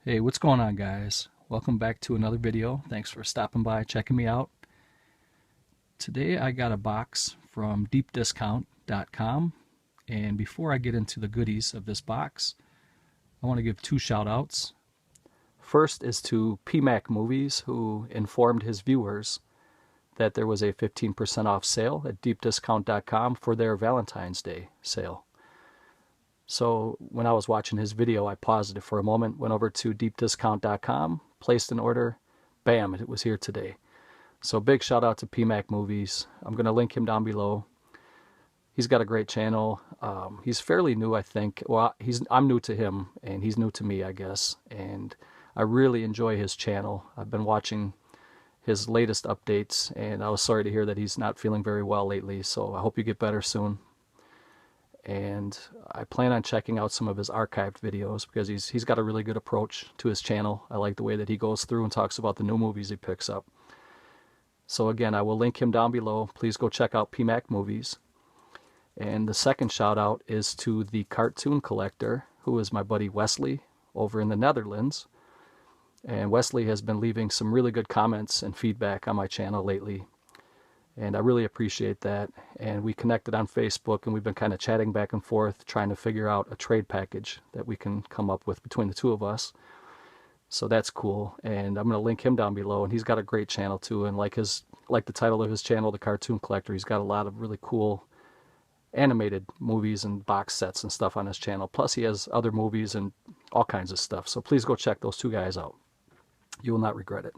Hey, what's going on, guys? Welcome back to another video. Thanks for stopping by, checking me out. Today I got a box from deepdiscount.com, and before I get into the goodies of this box, I want to give two shout outs. First is to PMacMovies, who informed his viewers that there was a 15% off sale at deepdiscount.com for their Valentine's Day sale. So when I was watching his video, I paused it for a moment, went over to deepdiscount.com, placed an order, bam, it was here today. So big shout out to PMacMovies. I'm going to link him down below. He's got a great channel. He's fairly new, I think. Well, I'm new to him, and he's new to me, I guess. And I really enjoy his channel. I've been watching his latest updates, and I was sorry to hear that he's not feeling very well lately. So I hope you get better soon. And I plan on checking out some of his archived videos because he's got a really good approach to his channel. I like the way that he goes through and talks about the new movies he picks up. So again, I will link him down below. Please go check out PMacMovies. And the second shout out is to TheCartoonCollector, who is my buddy Wesley over in the Netherlands. And Wesley has been leaving some really good comments and feedback on my channel lately. And I really appreciate that. And we connected on Facebook, and we've been kind of chatting back and forth, trying to figure out a trade package that we can come up with between the two of us. So that's cool. And I'm going to link him down below. And he's got a great channel too. And like the title of his channel, The Cartoon Collector, he's got a lot of really cool animated movies and box sets and stuff on his channel. Plus he has other movies and all kinds of stuff. So please go check those two guys out. You will not regret it.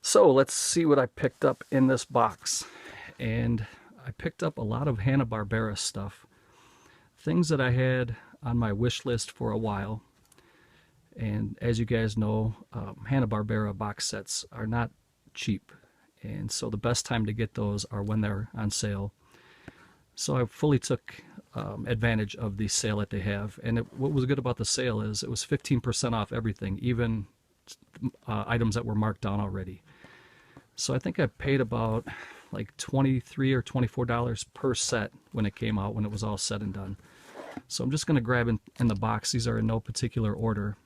So let's see what I picked up in this box. And I picked up a lot of Hanna-Barbera stuff. Things that I had on my wish list for a while. And as you guys know, Hanna-Barbera box sets are not cheap. And so the best time to get those are when they're on sale. So I fully took advantage of the sale that they have. And what was good about the sale is it was 15% off everything, even items that were marked down already. So I think I paid about like $23 or $24 per set when it came out, when it was all said and done. So I'm just going to grab in the box. These are in no particular order.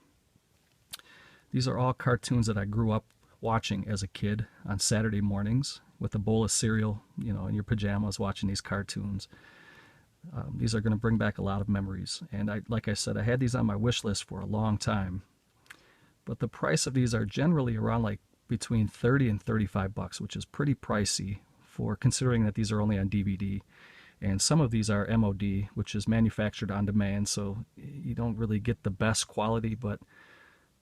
These are all cartoons that I grew up watching as a kid on Saturday mornings with a bowl of cereal, you know, in your pajamas watching these cartoons. These are going to bring back a lot of memories. And like I said, I had these on my wish list for a long time. But the price of these are generally around like between 30 and 35 bucks, which is pretty pricey for considering that these are only on DVD. And some of these are MOD, which is manufactured on demand, so you don't really get the best quality, but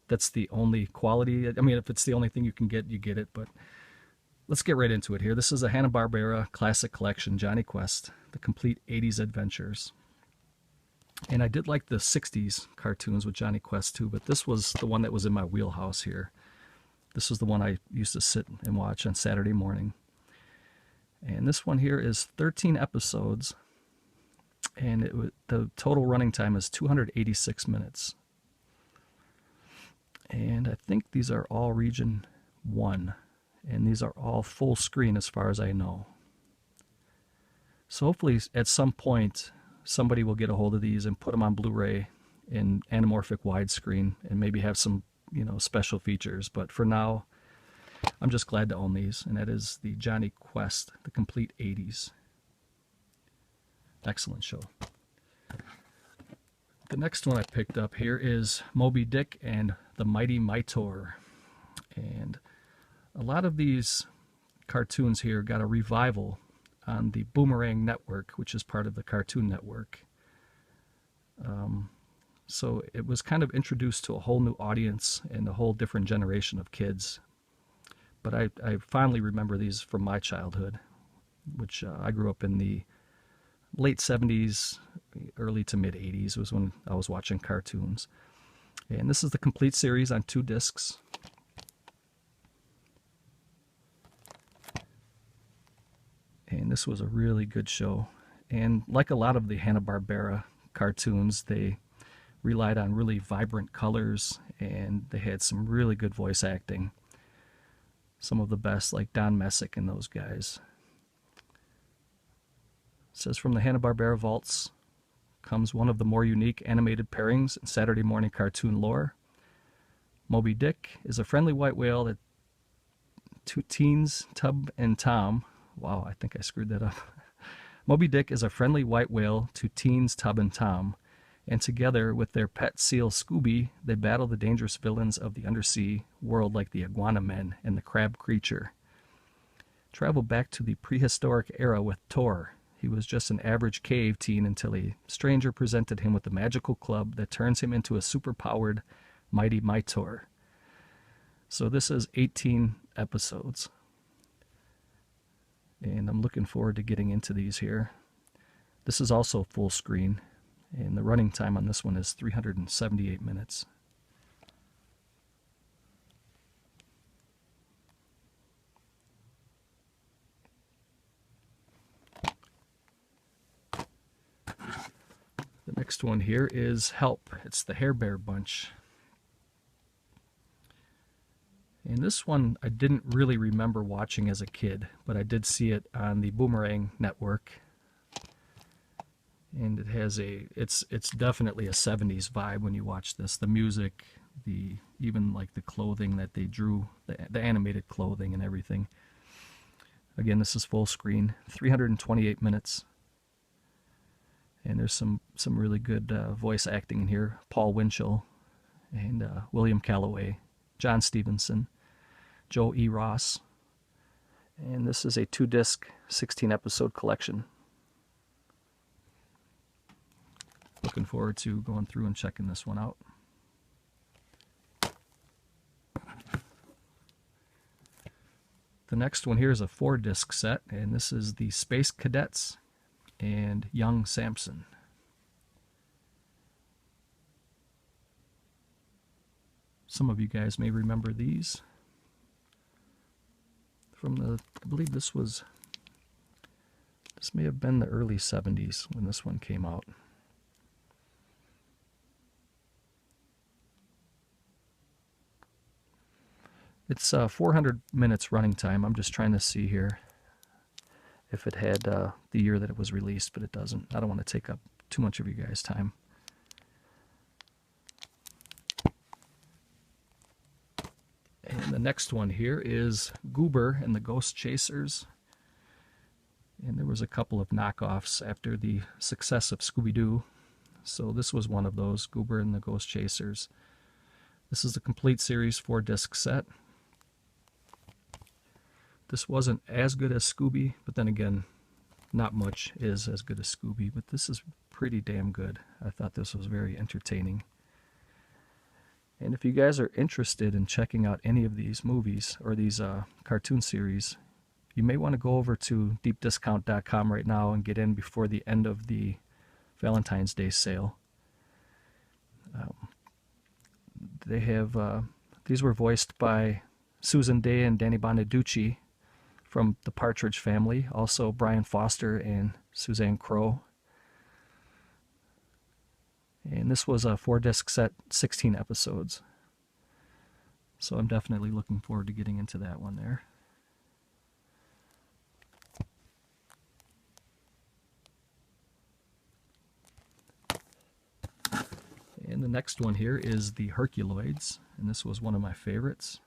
that's the only quality. I mean, if it's the only thing you can get, you get it. But let's get right into it here. This is a Hanna-Barbera Classic Collection, Jonny Quest, the complete 80s adventures. And I did like the 60s cartoons with Jonny Quest too, but this was the one that was in my wheelhouse here. This was the one I used to sit and watch on Saturday morning. And this one here is 13 episodes, and the total running time is 286 minutes. And I think these are all Region 1, and these are all full screen as far as I know. So hopefully at some point somebody will get a hold of these and put them on Blu-ray in anamorphic widescreen and maybe have some, you know, special features. But for now, I'm just glad to own these, and that is the Jonny Quest, the complete 80s. Excellent show. The next one I picked up here is Moby Dick and the Mighty Mitor. And a lot of these cartoons here got a revival on the Boomerang Network, which is part of the Cartoon Network. So it was kind of introduced to a whole new audience and a whole different generation of kids. But I fondly remember these from my childhood, which I grew up in the late 70s, early to mid 80s was when I was watching cartoons. And this is the complete series on 2 discs. And this was a really good show. And like a lot of the Hanna-Barbera cartoons, they relied on really vibrant colors, and they had some really good voice acting. Some of the best, like Don Messick and those guys. It says, from the Hanna-Barbera vaults comes one of the more unique animated pairings in Saturday morning cartoon lore. Moby Dick is a friendly white whale that two teens, Tub and Tom. Wow, I think I screwed that up. Moby Dick is a friendly white whale to teens, Tub and Tom, and together with their pet seal Scooby, they battle the dangerous villains of the undersea world like the iguana men and the crab creature. Travel back to the prehistoric era with Tor. He was just an average cave teen until a stranger presented him with a magical club that turns him into a superpowered mighty Mitor. So this is 18 episodes. And I'm looking forward to getting into these here. This is also full screen, and the running time on this one is 378 minutes. The next one here is Help. It's the Hair Bear Bunch. And this one I didn't really remember watching as a kid, but I did see it on the Boomerang network. And it has it's definitely a 70s vibe when you watch this. The music, even like the clothing that they drew, the animated clothing and everything. Again, this is full screen, 328 minutes. And there's some really good voice acting in here. Paul Winchell and William Calloway, John Stevenson, Joe E. Ross. And this is a 2-disc, 16-episode collection. Looking forward to going through and checking this one out. The next one here is a 4-disc set, and this is the Space Cadets and Young Samson. Some of you guys may remember these from I believe this may have been the early 70s when this one came out. It's 400 minutes running time. I'm just trying to see here if it had the year that it was released, but it doesn't. I don't want to take up too much of you guys' time. And the next one here is Goober and the Ghost Chasers. And there was a couple of knockoffs after the success of Scooby-Doo. So this was one of those, Goober and the Ghost Chasers. This is the complete series 4-disc set. This wasn't as good as Scooby, but then again, not much is as good as Scooby, but this is pretty damn good. I thought this was very entertaining. And if you guys are interested in checking out any of these movies or these cartoon series, you may want to go over to deepdiscount.com right now and get in before the end of the Valentine's Day sale. They have these were voiced by Susan Day and Danny Bonaducci from the Partridge Family, also Brian Foster and Suzanne Crowe. And this was a 4-disc set, 16 episodes. So I'm definitely looking forward to getting into that one there. And the next one here is the Herculoids, and this was one of my favorites.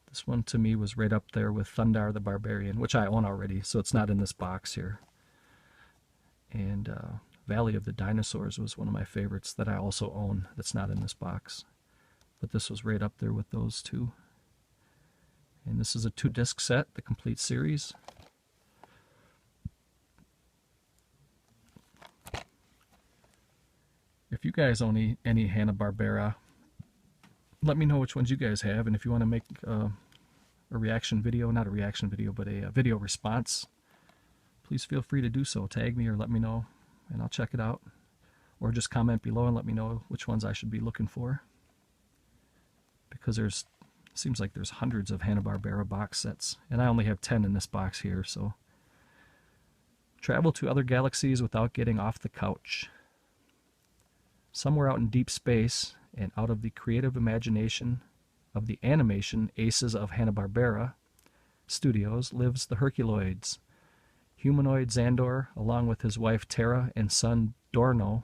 This one to me was right up there with Thundar the Barbarian, which I own already, so it's not in this box here. And Valley of the Dinosaurs was one of my favorites that I also own that's not in this box. But this was right up there with those two. And this is a 2-disc set, the complete series. If you guys own any Hanna-Barbera, let me know which ones you guys have, and if you want to make a reaction video, not a reaction video, but a video response, please feel free to do so. Tag me or let me know, and I'll check it out. Or just comment below and let me know which ones I should be looking for. Because seems like there's hundreds of Hanna-Barbera box sets, and I only have 10 in this box here, so. Travel to other galaxies without getting off the couch. Somewhere out in deep space, and out of the creative imagination of the animation aces of Hanna-Barbera Studios, lives the Herculoids. Humanoid Xandor, along with his wife Tara and son Dorno,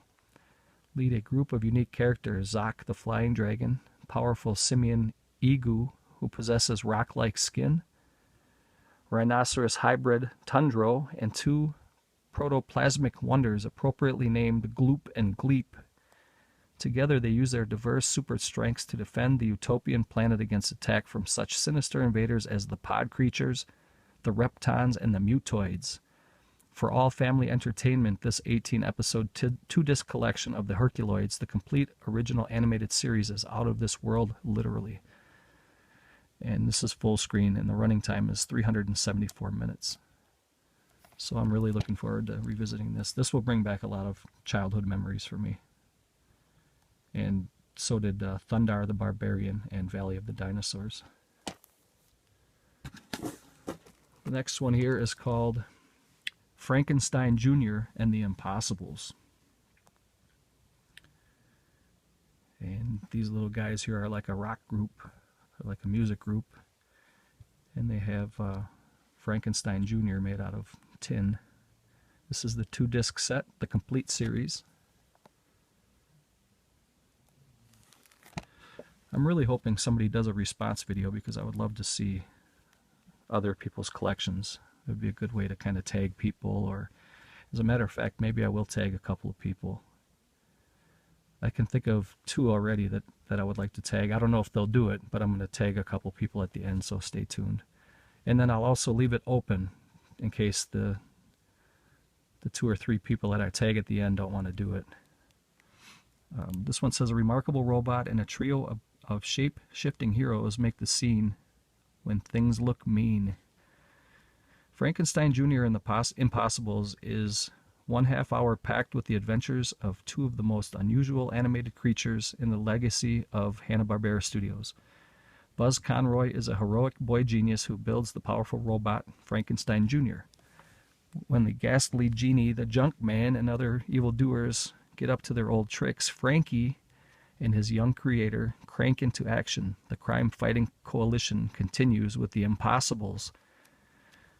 lead a group of unique characters: Zoc the Flying Dragon, powerful simian egu who possesses rock-like skin, rhinoceros hybrid Tundro, and two protoplasmic wonders appropriately named Gloop and Gleep. Together they use their diverse super strengths to defend the utopian planet against attack from such sinister invaders as the pod creatures, the reptons, and the mutoids. For all family entertainment, this 18-episode two-disc collection of the Herculoids, the complete original animated series, is out of this world, literally. And this is full screen, and the running time is 374 minutes. So I'm really looking forward to revisiting this. This will bring back a lot of childhood memories for me. And so did Thundar the Barbarian and Valley of the Dinosaurs. The next one here is called Frankenstein Jr and the Impossibles. And these little guys here are like a rock group, or like a music group. And they have Frankenstein Jr made out of tin. This is the two-disc set, the complete series. I'm really hoping somebody does a response video because I would love to see other people's collections. It would be a good way to kind of tag people, or as a matter of fact, maybe I will tag a couple of people. I can think of two already that I would like to tag. I don't know if they'll do it, but I'm going to tag a couple people at the end, so stay tuned. And then I'll also leave it open in case the two or three people that I tag at the end don't want to do it. This one says, a remarkable robot and a trio of shape-shifting heroes make the scene when things look mean. Frankenstein Jr and the Impossibles is 1/2 hour packed with the adventures of two of the most unusual animated creatures in the legacy of Hanna-Barbera Studios. Buzz Conroy is a heroic boy genius who builds the powerful robot Frankenstein Jr. When the ghastly genie, the junk man, and other evildoers get up to their old tricks, Frankie and his young creator crank into action. The crime-fighting coalition continues with the Impossibles,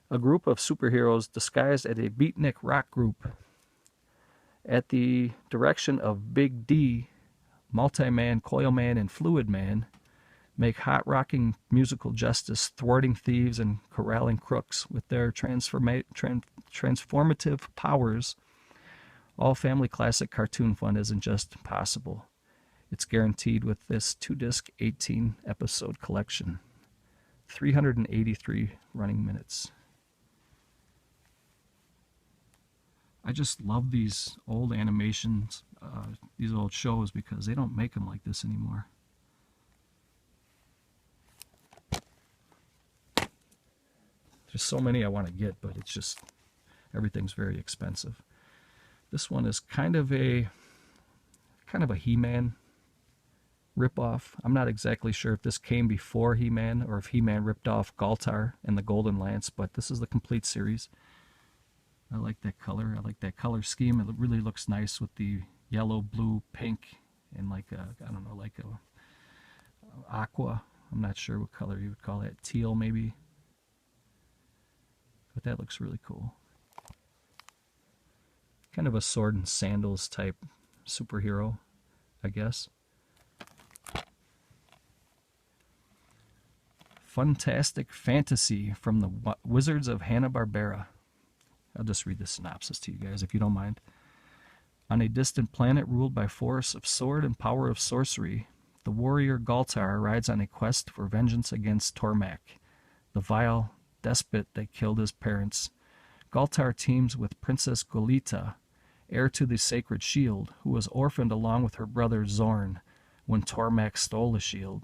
a group of superheroes disguised as a beatnik rock group. At the direction of Big D, Multi-Man, Coil Man, and Fluid Man make hot-rocking musical justice, thwarting thieves and corralling crooks with their transformative powers. All family classic cartoon fun isn't just possible. It's guaranteed with this two-disc 18-episode collection. 383 running minutes. I just love these old animations, these old shows, because they don't make them like this anymore. There's so many I want to get, but it's just, everything's very expensive. This one is kind of a He-Man ripoff. I'm not exactly sure if this came before He-Man or if He-Man ripped off Galtar and the Golden Lance, but this is the complete series. I like that color. I like that color scheme. It really looks nice with the yellow, blue, pink, and like a, I don't know, like a aqua. I'm not sure what color you would call that. Teal, maybe. But that looks really cool. Kind of a sword and sandals type superhero, I guess. Fantastic Fantasy from the Wizards of Hanna-Barbera. I'll just read the synopsis to you guys if you don't mind. On a distant planet ruled by force of sword and power of sorcery, the warrior Galtar rides on a quest for vengeance against Tormak, the vile despot that killed his parents. Galtar teams with Princess Golita, heir to the sacred shield, who was orphaned along with her brother Zorn when Tormak stole the shield.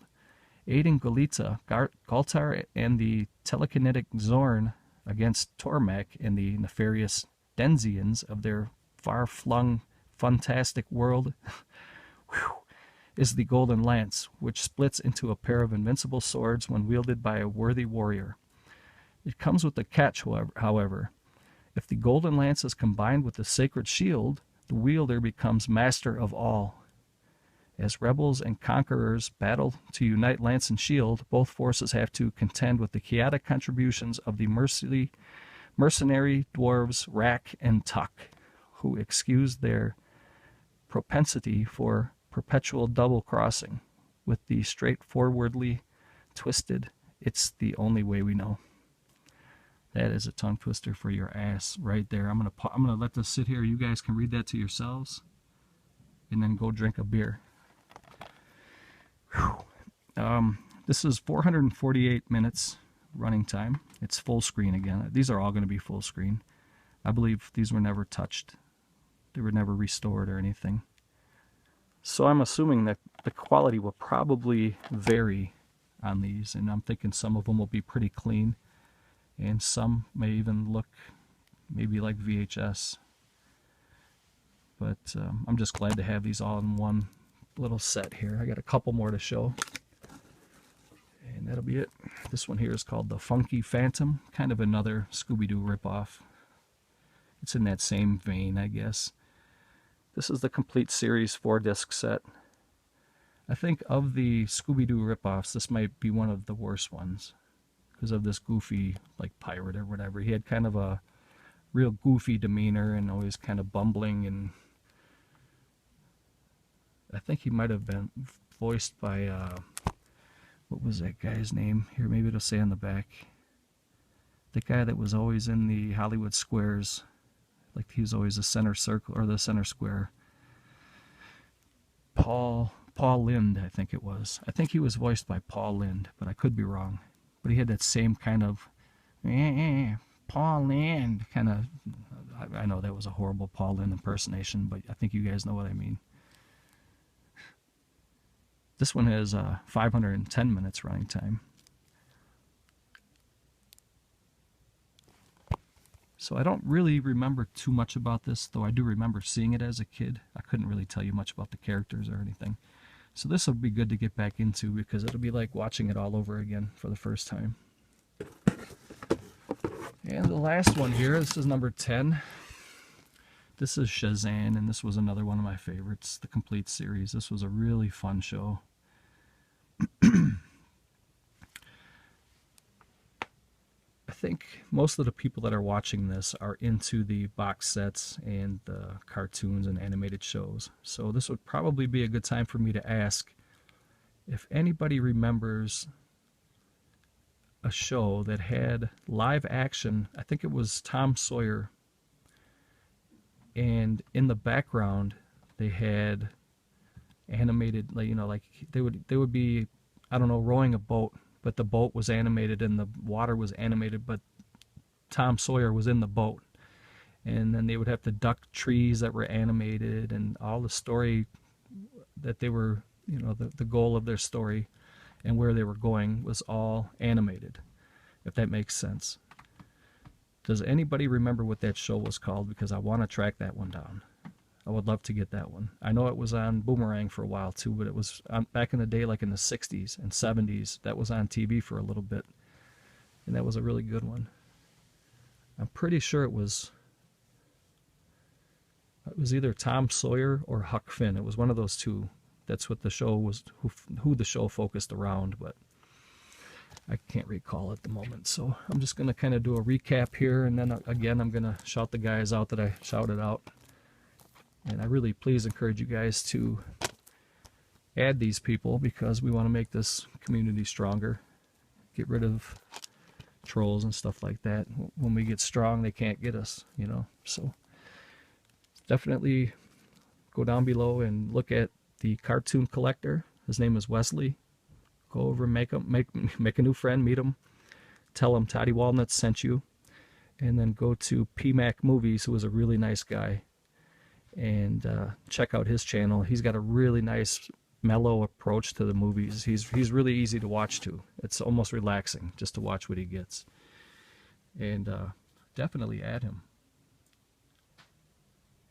Aiding Golita, Galtar and the telekinetic Zorn against Tormak and the nefarious Denzians of their far-flung, fantastic world is the Golden Lance, which splits into a pair of invincible swords when wielded by a worthy warrior. It comes with a catch, however. If the Golden Lance is combined with the sacred shield, the wielder becomes master of all. As rebels and conquerors battle to unite lance and shield, both forces have to contend with the chaotic contributions of the mercenary dwarves Rack and Tuck, who excuse their propensity for perpetual double-crossing. with the straightforwardly twisted, it's the only way we know. That is a tongue twister for your ass right there. I'm gonna let this sit here. You guys can read that to yourselves, and then go drink a beer. This is 448 minutes running time. It's full screen again. These are all going to be full screen. I believe these were never touched. They were never restored or anything. So I'm assuming that the quality will probably vary on these, and I'm thinking some of them will be pretty clean, and some may even look maybe like VHS. But I'm just glad to have these all in one little set here. I got a couple more to show, and that'll be it. This one here is called The Funky Phantom, kind of another Scooby-Doo ripoff. It's in that same vein, I guess. This is the complete series 4-disc set. I think of the Scooby-Doo ripoffs, this might be one of the worst ones because of this goofy, like, pirate or whatever. He had kind of a real goofy demeanor and always kind of bumbling, and I think he might have been voiced by, what was that guy's name? Here, maybe it'll say on the back. The guy that was always in the Hollywood squares. Like, he was always the center circle, or the center square. Paul Lynde, I think it was. I think he was voiced by Paul Lynde, but I could be wrong. But he had that same kind of, Paul Lynde, kind of, I know that was a horrible Paul Lynde impersonation, but I think you guys know what I mean. This one has 510 minutes running time. So I don't really remember too much about this, though I do remember seeing it as a kid. I couldn't really tell you much about the characters or anything. So this will be good to get back into because it'll be like watching it all over again for the first time. And the last one here, this is number 10. This is Shazam, and this was another one of my favorites, the complete series. This was a really fun show. I think most of the people that are watching this are into the box sets and the cartoons and animated shows. So this would probably be a good time for me to ask if anybody remembers a show that had live action. I think it was Tom Sawyer, and in the background they had animated, like, you know, like they would be, I don't know, rowing a boat, but the boat was animated and the water was animated, but Tom Sawyer was in the boat. And then they would have to duck trees that were animated, and all the story that they were, you know, the goal of their story and where they were going was all animated, if that makes sense. Does anybody remember what that show was called? Because I want to track that one down. I would love to get that one. I know it was on Boomerang for a while too, but it was back in the day, like in the 60s and 70s. That was on TV for a little bit, and that was a really good one. I'm pretty sure it was either Tom Sawyer or Huck Finn. It was one of those two. That's what the show was, who the show focused around, but I can't recall at the moment. So I'm just going to kind of do a recap here, and then again I'm going to shout the guys out that I shouted out. And I really please encourage you guys to add these people because we want to make this community stronger. Get rid of trolls and stuff like that. When we get strong, they can't get us, you know. So definitely go down below and look at the Cartoon Collector. His name is Wesley. Go over and make a new friend, meet him. Tell him Toddy Walnuts sent you. And then go to PMacMovies, who is a really nice guy. And check out his channel. He's got a really nice mellow approach to the movies. He's really easy to watch too. It's almost relaxing just to watch what he gets. And definitely add him.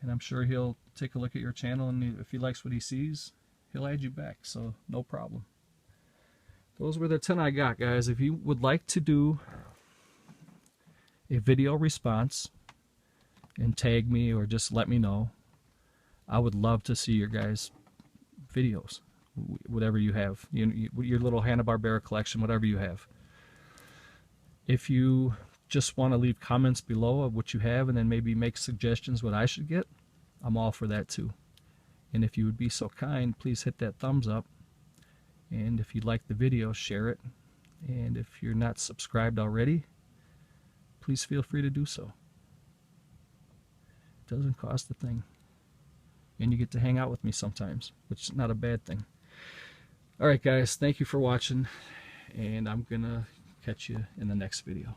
And I'm sure he'll take a look at your channel, and if he likes what he sees, he'll add you back, so no problem. Those were the 10 I got, guys. If you would like to do a video response and tag me or just let me know, I would love to see your guys' videos, whatever you have, your little Hanna-Barbera collection, whatever you have. If you just want to leave comments below of what you have and then maybe make suggestions what I should get, I'm all for that too. And if you would be so kind, please hit that thumbs up And if you like the video, share it. And if you're not subscribed already, please feel free to do so. It doesn't cost a thing. And you get to hang out with me sometimes, which is not a bad thing. Alright guys, thank you for watching, and I'm gonna catch you in the next video.